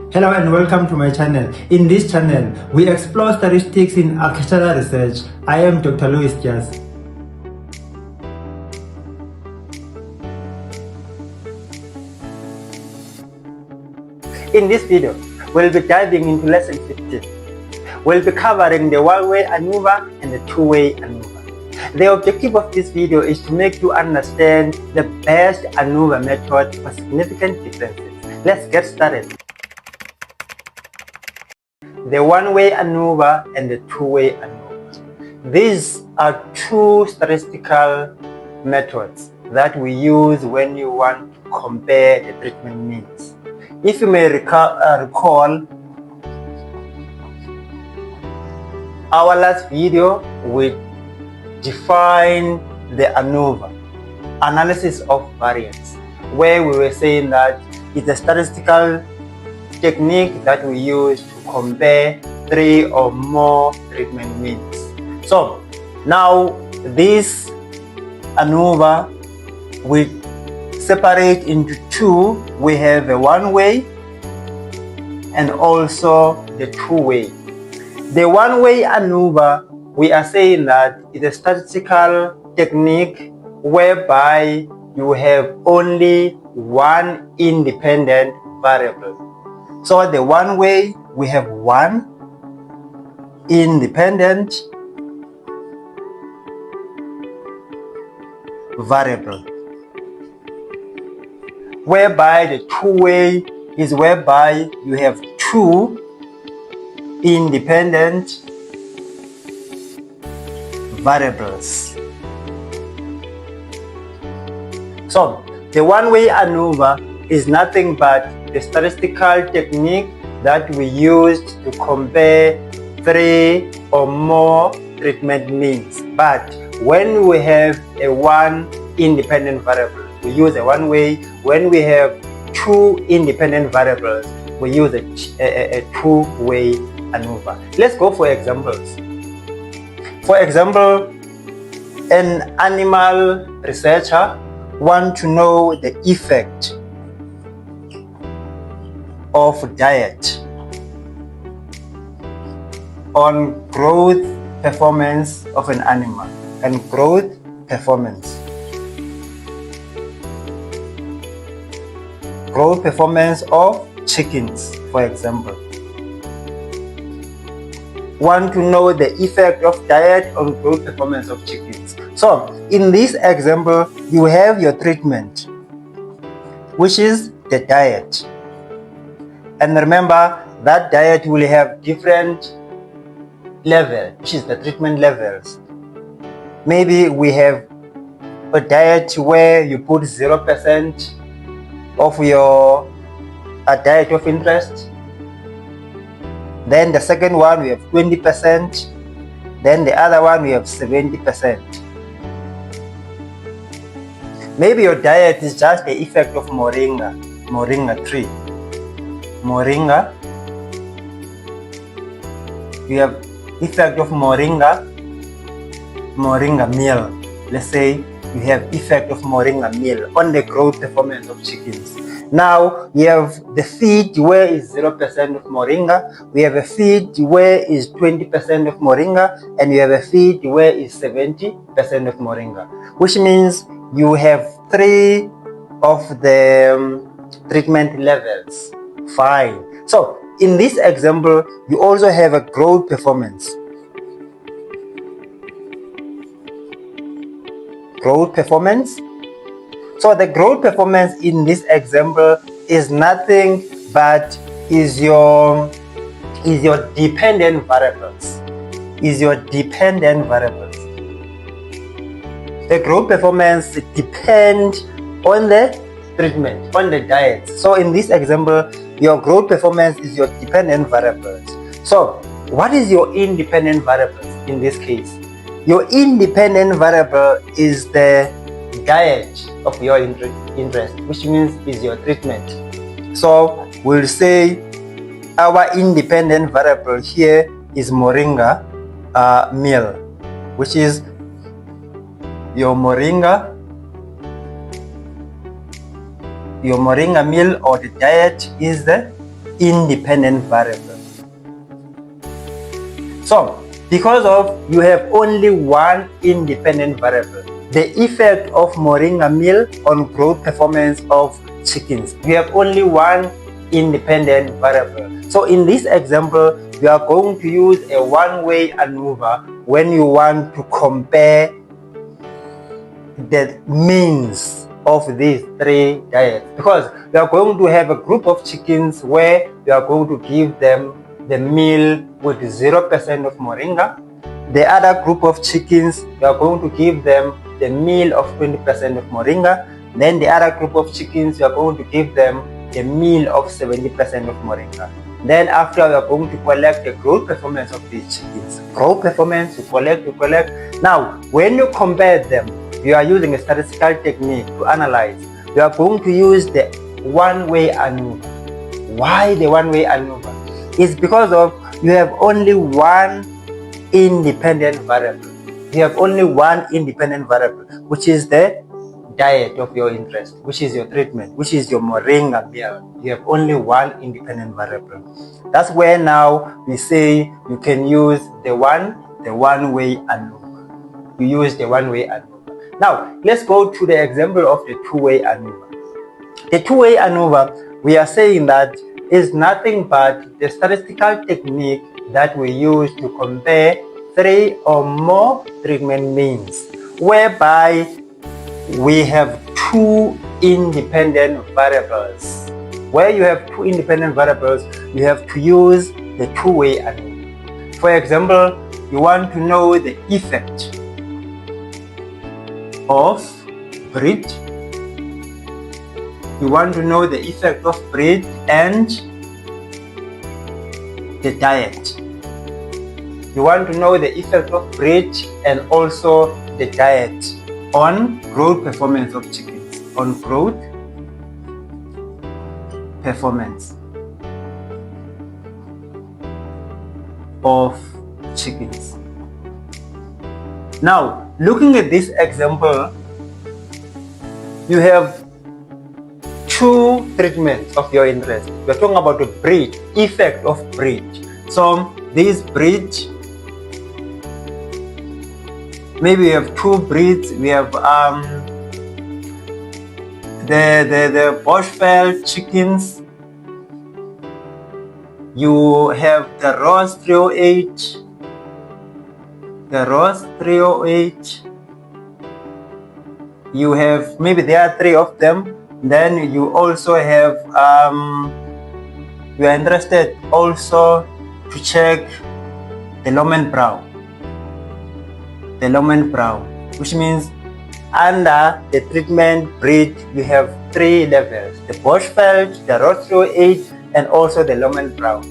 Hello and welcome to my channel. In this channel, we explore statistics in architectural research. I am Dr. Louis Jas. In this video, we'll be diving into lesson 15. We'll be covering the one-way ANOVA and the two-way ANOVA. The objective of this video is to make you understand the best ANOVA method for significant differences. Let's get started. The one-way ANOVA and the two-way ANOVA. These are two statistical methods that we use when you want to compare the treatment means. If you may recall our last video, we defined the ANOVA, analysis of variance, where we were saying that it's a statistical technique that we use to compare three or more treatment means. So now this ANOVA we separate into two. We have a one-way and also the two-way. The one-way ANOVA, we are saying that it's a statistical technique whereby you have only one independent variable. So the one way, we have one independent variable, whereby the two-way is whereby you have two independent variables. So the one-way ANOVA is nothing but the statistical technique that we used to compare three or more treatment means. But when we have a one independent variable, we use a one way. When we have two independent variables, we use a two-way ANOVA. Let's go for examples. For example, an animal researcher wants to know the effect of diet on growth performance of an animal and growth performance of chickens, for example. Want to know the effect of diet on growth performance of chickens. So in this example, you have your treatment, which is the diet. And remember that diet will have different levels, which is the treatment levels. Maybe we have a diet where you put 0% of your diet of interest. Then the second one we have 20%. Then the other one we have 70%. Maybe your diet is just the effect of moringa tree. Moringa, you have effect of moringa meal. Let's say you have effect of moringa meal on the growth performance of chickens. Now we have the feed where is 0% of moringa, we have a feed where is 20% of moringa, and you have a feed where is 70% of moringa, which means you have three of the treatment levels. Fine. So in this example, you also have a growth performance. So the growth performance in this example is nothing but is your dependent variables. The growth performance depends on the treatment, on the diet. So in this example, your growth performance is your dependent variables. So what is your independent variables in this case? Your independent variable is the diet of your interest, which means is your treatment. So we'll say our independent variable here is moringa meal, which is your moringa meal or the diet is the independent variable. So, because of you have only one independent variable, the effect of moringa meal on growth performance of chickens, you have only one independent variable. So in this example, we are going to use a one-way ANOVA when you want to compare the means of these three diets, because we are going to have a group of chickens where we are going to give them the meal with 0% of moringa. The other group of chickens, we are going to give them the meal of 20% of moringa. Then the other group of chickens, we are going to give them the meal of 70% of moringa. Then after, we are going to collect the growth performance of these chickens. Growth performance, you collect. Now, when you compare them, you are using a statistical technique to analyze. You are going to use the one-way ANOVA. Why the one-way ANOVA? It's because of you have only one independent variable. You have only one independent variable, which is the diet of your interest, which is your treatment, which is your moringa meal. You have only one independent variable. That's where now we say you can use the one-way ANOVA. You use the one-way ANOVA. Now, let's go to the example of the two-way ANOVA. The two-way ANOVA, we are saying that is nothing but the statistical technique that we use to compare three or more treatment means, whereby we have two independent variables. Where you have two independent variables, you have to use the two-way ANOVA. For example, you want to know the effect of breed. You want to know the effect of breed and the diet. You want to know the effect of breed and also the diet on growth performance of chickens. On growth performance of chickens. Now, looking at this example, you have two treatments of your interest. We're talking about the breed, effect of breed. So this breed, maybe we have two breeds. We have the Bushveld chickens. You have the Ross 308. The Ross 308. You have, maybe there are three of them. Then you also have, you are interested also to check the Loman Brown. The Loman Brown, which means under the treatment breed, you have three levels: the Bushveld, the Ross 308, and also the Loman Brown.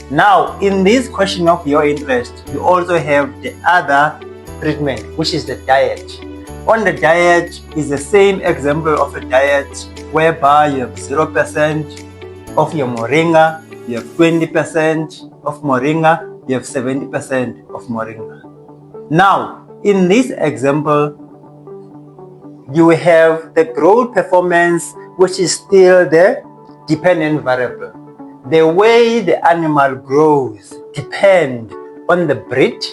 Now, in this question of your interest, you also have the other treatment, which is the diet. On the diet is the same example of a diet whereby you have 0% of your moringa, you have 20% of moringa, you have 70% of moringa. Now, in this example, you have the growth performance, which is still the dependent variable. The way the animal grows depend on the breed.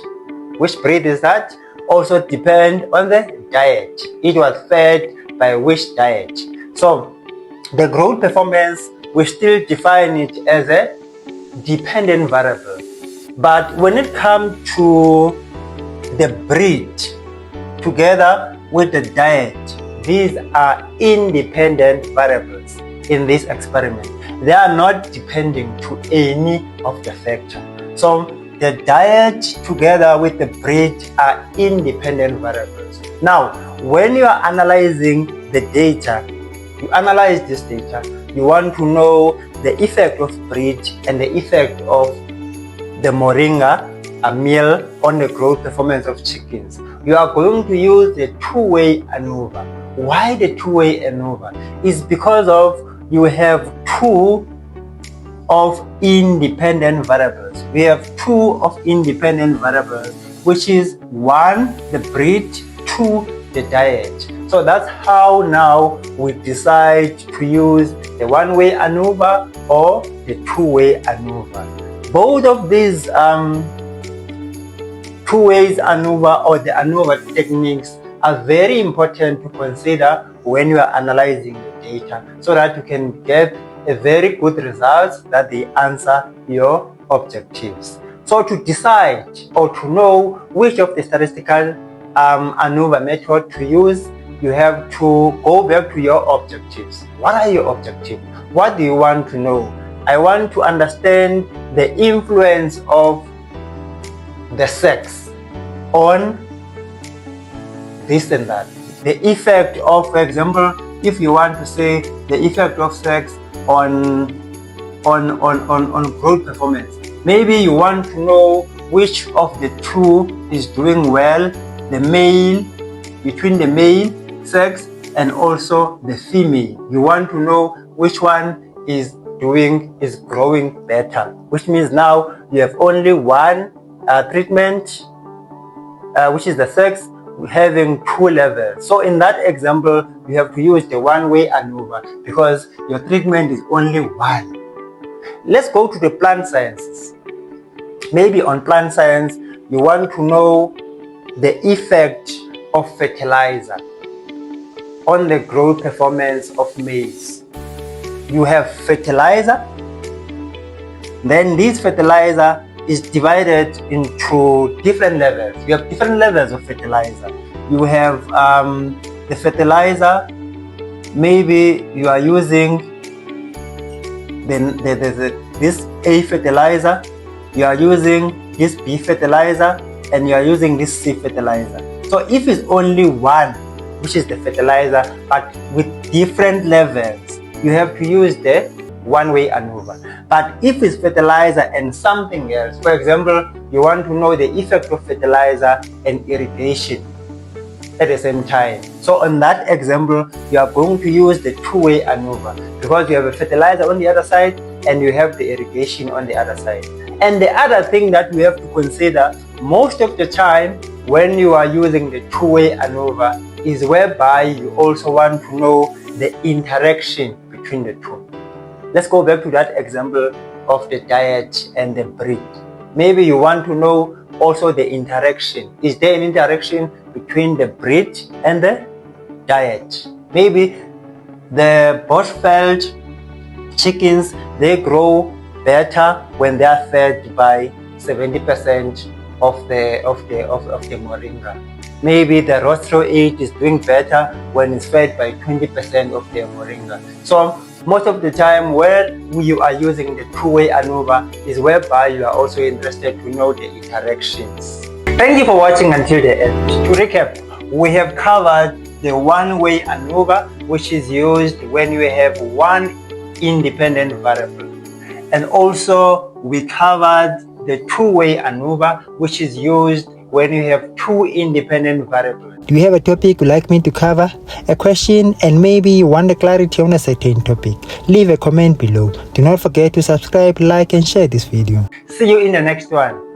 Which breed is that? Also depend on the diet. It was fed by which diet. So the growth performance, we still define it as a dependent variable. But when it comes to the breed together with the diet, these are independent variables in this experiment. They are not depending to any of the factors. So the diet together with the breed are independent variables. Now, when you are analyzing the data, you analyze this data, you want to know the effect of breed and the effect of the moringa, a meal, on the growth performance of chickens. You are going to use the two-way ANOVA. Why the two-way ANOVA? It's because of you have two of independent variables. We have two of independent variables, which is one, the breed, two, the diet. So that's how now we decide to use the one-way ANOVA or the two-way ANOVA. Both of these two ways ANOVA or the ANOVA techniques are very important to consider when you are analyzing the data, so that you can get a very good results that they answer your objectives. So to decide or to know which of the statistical ANOVA method to use, you have to go back to your objectives. What are your objectives? What do you want to know? I want to understand the influence of the sex on this and that. The effect of, for example, if you want to say the effect of sex on growth performance, maybe you want to know which of the two is doing well, the male, between the male sex and also the female. You want to know which one is growing better, which means now you have only one treatment, which is the sex, having two levels. So in that example, you have to use the one-way ANOVA because your treatment is only one. Let's go to the plant sciences. Maybe on plant science, you want to know the effect of fertilizer on the growth performance of maize. You have fertilizer, then this fertilizer is divided into different levels. You have different levels of fertilizer. You have the fertilizer, maybe you are using this A fertilizer, you are using this B fertilizer, and you are using this C fertilizer. So if it's only one, which is the fertilizer, but with different levels, you have to use the one-way ANOVA. But if it's fertilizer and something else, for example, you want to know the effect of fertilizer and irrigation at the same time. So on that example, you are going to use the two-way ANOVA because you have a fertilizer on the other side and you have the irrigation on the other side. And the other thing that we have to consider most of the time when you are using the two-way ANOVA is whereby you also want to know the interaction between the two. Let's go back to that example of the diet and the breed. Maybe you want to know also the interaction. Is there an interaction between the breed and the diet? Maybe the Bushveld chickens, they grow better when they are fed by 70% of the moringa. Maybe the rostro 8 is doing better when it's fed by 20% of the moringa. So most of the time when you are using the two-way ANOVA is whereby you are also interested to know the interactions. Thank you for watching until the end. To recap, we have covered the one-way ANOVA, which is used when you have one independent variable. And also we covered the two-way ANOVA, which is used when you have two independent variables. Do you have a topic you'd like me to cover, a question, and maybe you want a clarity on a certain topic? Leave a comment below. Do not forget to subscribe, like, and share this video. See you in the next one.